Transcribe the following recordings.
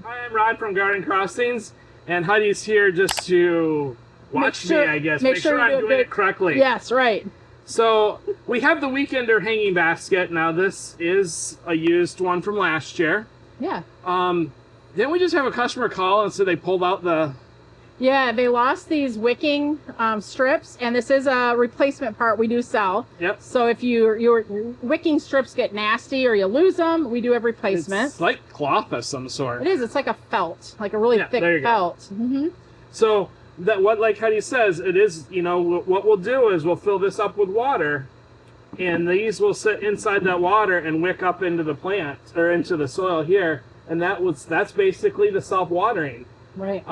Hi, I'm Rod from Garden Crossings, and Heidi's here just to watch me, I guess. Make sure I'm doing it correctly. Yes, right. So, we have the Weekender hanging basket. Now, this is a used one from last year. Yeah. Didn't we just have a customer call and say they pulled out the... Yeah, they lost these wicking strips, and this is a replacement part we do sell. Yep. So if your wicking strips get nasty or you lose them, we do have replacement. It's like cloth of some sort. It is. It's like a felt, like a really thick felt. Mm-hmm. So, like Heidi says, it is, what we'll do is we'll fill this up with water, and these will sit inside that water and wick up into the plant, or into the soil here, and that's basically the self-watering. Right.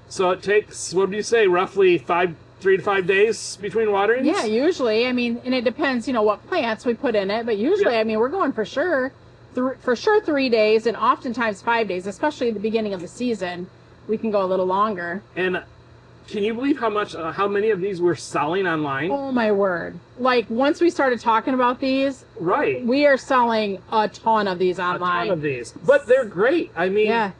So it takes, what do you say, roughly 3 to 5 days between waterings? Yeah, usually. I mean, and it depends, what plants we put in it, but usually, Yep. I mean, we're going for sure 3 days, and oftentimes 5 days, especially at the beginning of the season. We can go a little longer. And can you believe how many of these we're selling online? Oh my word. Like, once we started talking about these, right, we are selling a ton of these online. A ton of these. But they're great. I mean, yeah.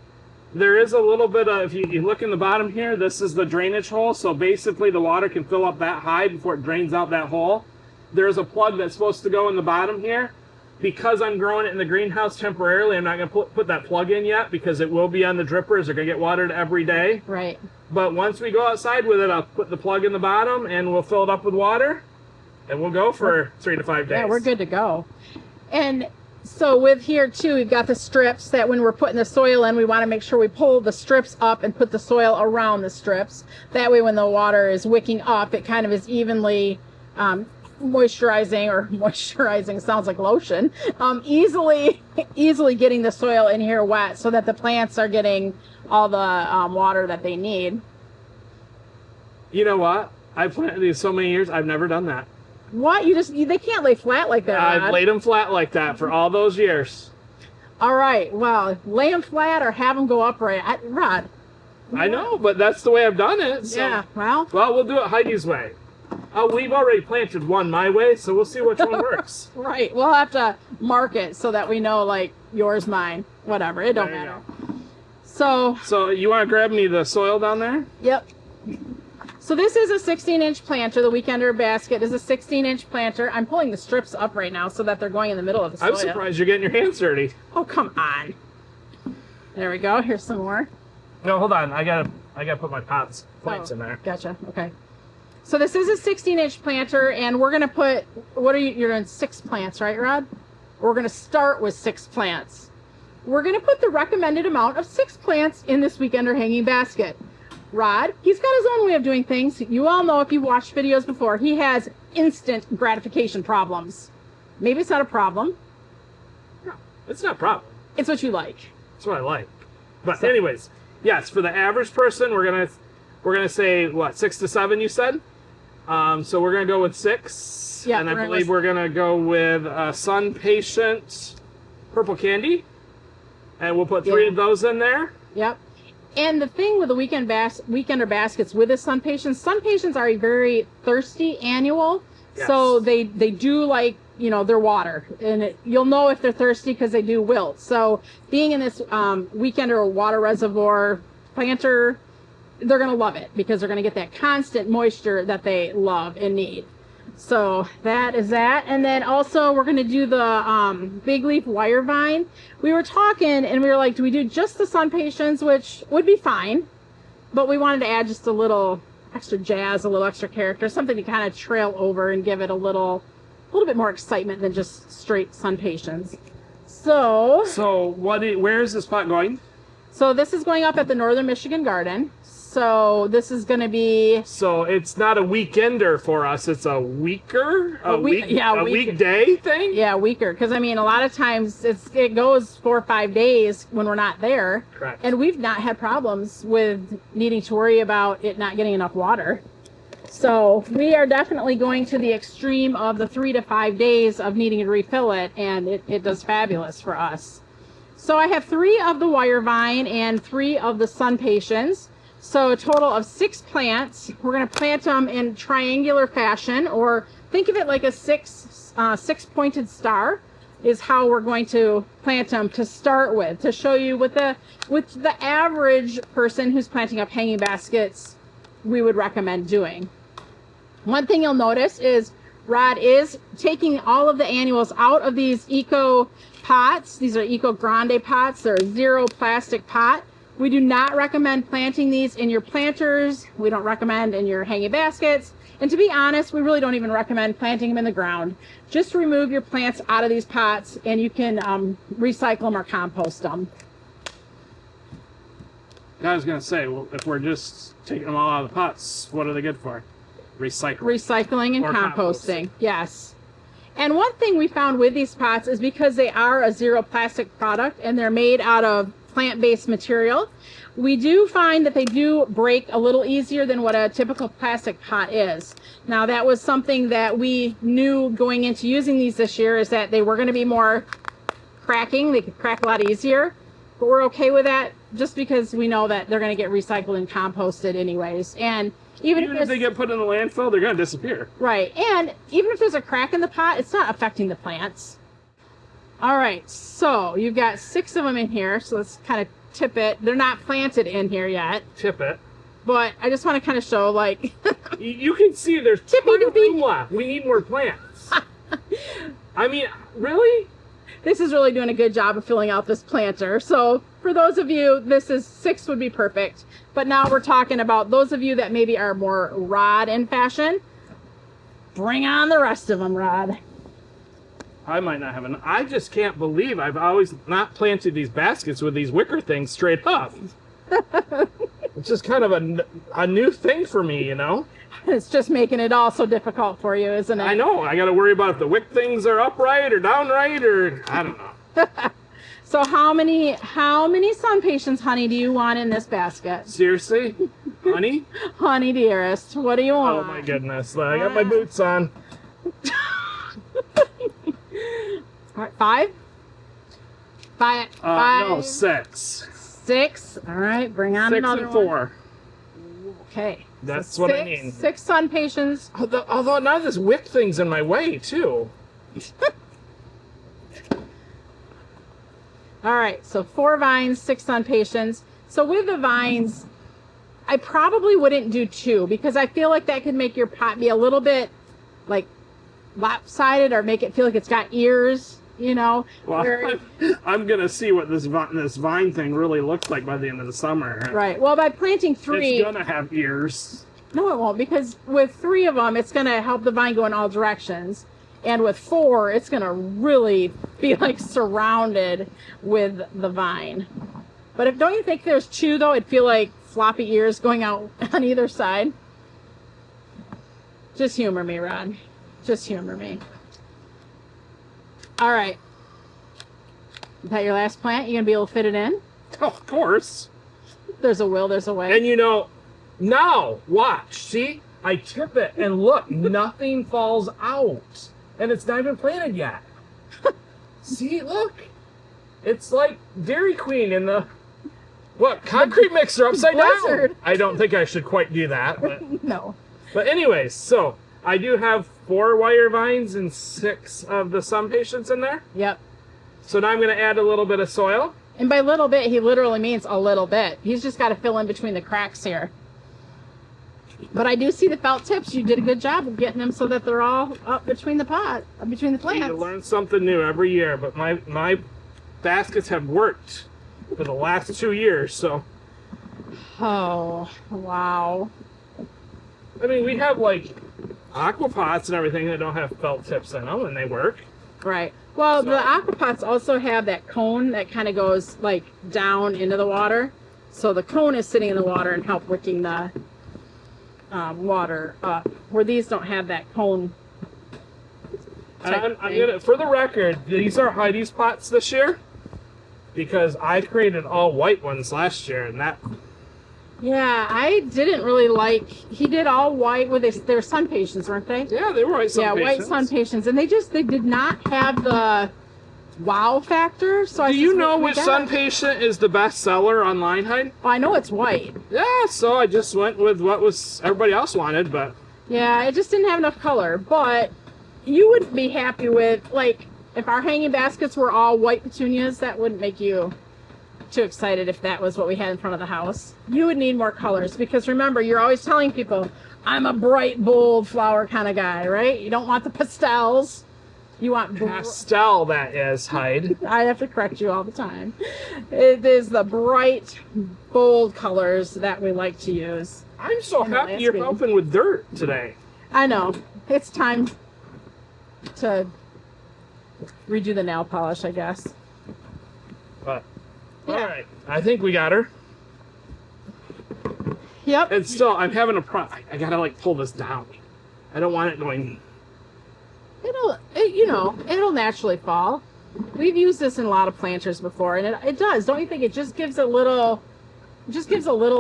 There is a little bit of, if you look in the bottom here, this is the drainage hole. So basically the water can fill up that high before it drains out that hole. There's a plug that's supposed to go in the bottom here. Because I'm growing it in the greenhouse temporarily, I'm not going to put that plug in yet because it will be on the drippers. They're going to get watered every day. Right. But once we go outside with it, I'll put the plug in the bottom and we'll fill it up with water. And we'll go for 3 to 5 days. Yeah, we're good to go. And so with here too, we've got the strips that when we're putting the soil in, we want to make sure we pull the strips up and put the soil around the strips. That way when the water is wicking up, it kind of is evenly moisturizing sounds like lotion, easily getting the soil in here wet so that the plants are getting all the water that they need. You know what? I've planted these so many years, I've never done that. What? They can't lay flat like that, Rod. I've laid them flat like that for all those years. All right, well, lay them flat or have them go upright. Rod. I know, but that's the way I've done it. So. Yeah, well, we'll do it Heidi's way. We've already planted one my way, so we'll see which one works. Right, we'll have to mark it so that we know, like, yours, mine, whatever. It don't matter. So you want to grab me the soil down there? Yep. So this is a 16-inch planter. The Weekender basket is a 16-inch planter. I'm pulling the strips up right now so that they're going in the middle of the soil. I'm surprised you're getting your hands dirty. Oh, come on. There we go. Here's some more. No, hold on. I gotta put my plants in there. Gotcha. Okay. So this is a 16-inch planter, and we're gonna put, you're doing 6 plants, right, Rod? We're gonna start with 6 plants. We're gonna put the recommended amount of 6 plants in this Weekender hanging basket. Rod, he's got his own way of doing things. You all know if you've watched videos before, he has instant gratification problems. Maybe it's not a problem. No, it's not a problem. It's what you like. It's what I like. But anyways, yes, for the average person, we're gonna say what, 6 to 7? You said. So we're gonna go with 6. Yeah, and I believe we're gonna go with Sun Patient Purple Candy, and we'll put 3 of those in there. Yep. And the thing with the Weekender baskets with the Sun Patients are a very thirsty annual. Yes. So they do like, their water. And you'll know if they're thirsty because they do wilt. So being in this Weekender water reservoir planter, they're going to love it because they're going to get that constant moisture that they love and need. So that is that. And then also we're going to do the big leaf wire vine. We were talking and we were like, do we do just the Sun Patients, which would be fine, but we wanted to add just a little extra jazz, a little extra character, something to kind of trail over and give it a little bit more excitement than just straight Sun Patients. So where is this pot going? So this is going up at the Northern Michigan Garden. So this is going to be... So it's not a weekender for us. It's a weekday thing? Yeah, weaker. Because, I mean, a lot of times it goes 4 or 5 days when we're not there. Correct. And we've not had problems with needing to worry about it not getting enough water. So we are definitely going to the extreme of the 3 to 5 days of needing to refill it. And it does fabulous for us. So I have 3 of the wire vine and 3 of the Sun Patients. So a total of 6 plants. We're going to plant them in triangular fashion, or think of it like a six-pointed star. is how we're going to plant them to start with, to show you what the average person who's planting up hanging baskets we would recommend doing. One thing you'll notice is Rod is taking all of the annuals out of these eco pots. These are eco grande pots. They're a zero plastic pot. We do not recommend planting these in your planters. We don't recommend in your hanging baskets. And to be honest, we really don't even recommend planting them in the ground. Just remove your plants out of these pots and you can recycle them or compost them. I was going to say, well, if we're just taking them all out of the pots, what are they good for? Recycling and or composting. Yes. And one thing we found with these pots is because they are a zero plastic product and they're made out of plant-based material, we do find that they do break a little easier than what a typical plastic pot is. Now that was something that we knew going into using these this year, is that they were going to be more cracking. They could crack a lot easier, but we're okay with that just because we know that they're going to get recycled and composted anyways. And even if they get put in the landfill, they're going to disappear. Right. And even if there's a crack in the pot, it's not affecting the plants. All right. So you've got 6 of them in here. So let's kind of tip it. They're not planted in here yet. Tip it. But I just want to kind of show, like... you can see there's ton of room left. We need more plants. I mean, really? This is really doing a good job of filling out this planter. So for those of you, 6 would be perfect. But now we're talking about those of you that maybe are more Rod in fashion. Bring on the rest of them, Rod. I might not have enough. I just can't believe I've always not planted these baskets with these wicker things straight up. It's just kind of a new thing for me, you know? It's just making it all so difficult for you, isn't it? I know. I got to worry about if the wick things are upright or downright, or I don't know. So how many sun patients, honey, do you want in this basket? Seriously? Honey? Honey, dearest, what do you want? Oh my goodness. I got my boots on. All right, 5? 5? No, 6. 6. All right, bring on 6 another and one. 4. Okay. That's so what six, I mean. 6 sun patients. Although now this wick thing's in my way, too. All right, so 4 vines, 6 sun patients. So with the vines, I probably wouldn't do 2 because I feel like that could make your pot be a little bit like lopsided or make it feel like it's got ears, you know. Well, I'm gonna see what this vine thing really looks like by the end of the summer. Right. Well, by planting 3, it's gonna have ears. No, it won't, because with 3 of them, it's gonna help the vine go in all directions, and with 4, it's gonna really be like surrounded with the vine. But don't you think there's 2 though? It'd feel like floppy ears going out on either side. Just humor me, Rod. Just humor me. All right. Is that your last plant? You gonna be able to fit it in? Oh, of course. There's a will, there's a way. And you know, now watch. See, I tip it, and look, nothing falls out, and it's not even planted yet. See, look, it's like Dairy Queen in the concrete mixer upside down. I don't think I should quite do that, but no. But anyways, so I do have 4 wire vines and 6 of the sun patients in there. Yep. So now I'm going to add a little bit of soil. And by little bit, he literally means a little bit. He's just got to fill in between the cracks here. But I do see the felt tips. You did a good job of getting them so that they're all up between the plants. You learn something new every year, but my baskets have worked for the last 2 years, so. Oh, wow. I mean, we have like aquapots and everything that don't have felt tips in them, and they work. Right. Well, the aquapots also have that cone that kind of goes like down into the water. So the cone is sitting in the water and help wicking the water up. Where these don't have that cone. I'm gonna, for the record, these are Heidi's pots this year because I created all white ones last year, and that. Yeah, I didn't really like. He did all white with their sun patients, weren't they? Yeah, they were white sun patients. Yeah, white sun patients, and they did not have the wow factor. So do you know which sun patient is the best seller online, Heidi? Well, I know it's white. Yeah, so I just went with what was everybody else wanted, but. Yeah, it just didn't have enough color, but you would be happy with, like, if our hanging baskets were all white petunias, that wouldn't make you too excited if that was what we had in front of the house. You would need more colors because remember, you're always telling people, I'm a bright, bold flower kind of guy, right? You don't want the pastels. You want pastel, that is, Hyde. I have to correct you all the time. It is the bright, bold colors that we like to use. I'm so happy you're helping with dirt today. I know. It's time to redo the nail polish, I guess. But, Yeah. all right. I think we got her. Yep. And still, I'm having a problem. I gotta, like, pull this down. I don't want it going... It'll naturally fall. We've used this in a lot of planters before, and it does. Don't you think it just gives a little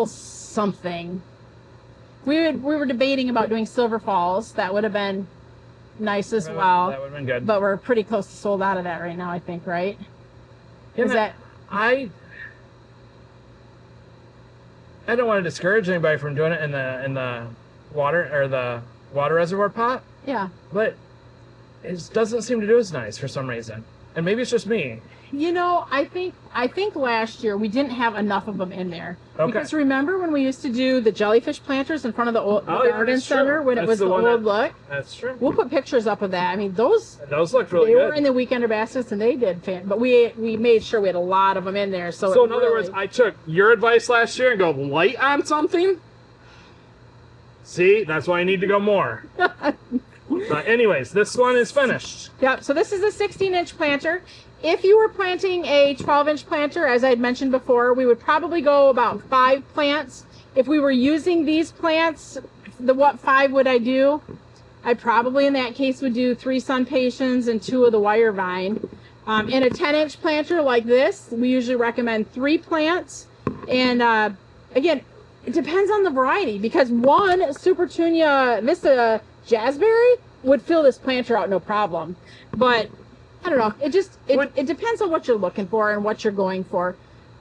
something? We were debating about doing Silver Falls. That would have been nice as well. That would have been good. But we're pretty close to sold out of that right now, I think, right? I don't want to discourage anybody from doing it in the water or the water reservoir pot. Yeah. But it doesn't seem to do as nice for some reason. And maybe it's just me. I think last year we didn't have enough of them in there. Okay. Because remember when we used to do the jellyfish planters in front of the old garden center when it was the old look? That's true. We'll put pictures up of that. I mean, those looked really good. They were in the weekender baskets and they did but we made sure we had a lot of them in there. So in other words, I took your advice last year and go light on something. See, that's why I need to go more. But anyways, this one is finished. Yep, so this is a 16-inch planter. If you were planting a 12-inch planter, as I had mentioned before, we would probably go about 5 plants. If we were using these plants, what 5 would I do? I probably, in that case, would do 3 sun pations and 2 of the wire vine. In a 10-inch planter like this, we usually recommend 3 plants. And again, it depends on the variety, because one Supertunia Vista Jazzberry would fill this planter out no problem. But I don't know. It depends on what you're looking for and what you're going for.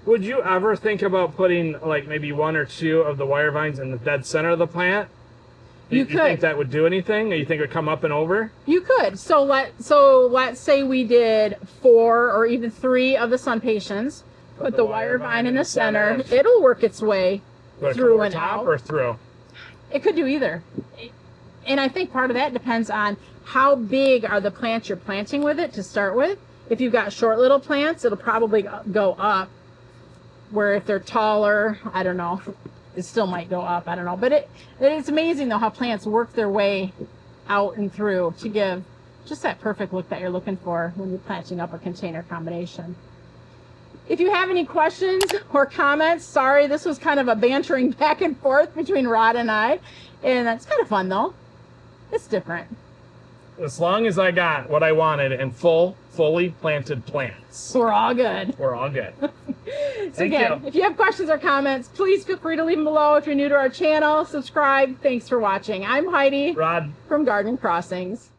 Would you ever think about putting like maybe 1 or 2 of the wire vines in the dead center of the plant? You think that would do anything? Or you think it would come up and over? You could. So let's say we did 4 or even 3 of the sun patients. Put the wire vine in the center. It'll work its way through and out. Or through? It could do either. And I think part of that depends on how big are the plants you're planting with it to start with. If you've got short little plants, it'll probably go up. Where if they're taller, I don't know, it still might go up. I don't know. But it's amazing, though, how plants work their way out and through to give just that perfect look that you're looking for when you're planting up a container combination. If you have any questions or comments, sorry, this was kind of a bantering back and forth between Rod and I. And that's kind of fun, though. It's different. As long as I got what I wanted in fully planted plants. We're all good. We're all good. So again, if you have questions or comments, please feel free to leave them below. If you're new to our channel, subscribe. Thanks for watching. I'm Heidi. Rod. From Garden Crossings.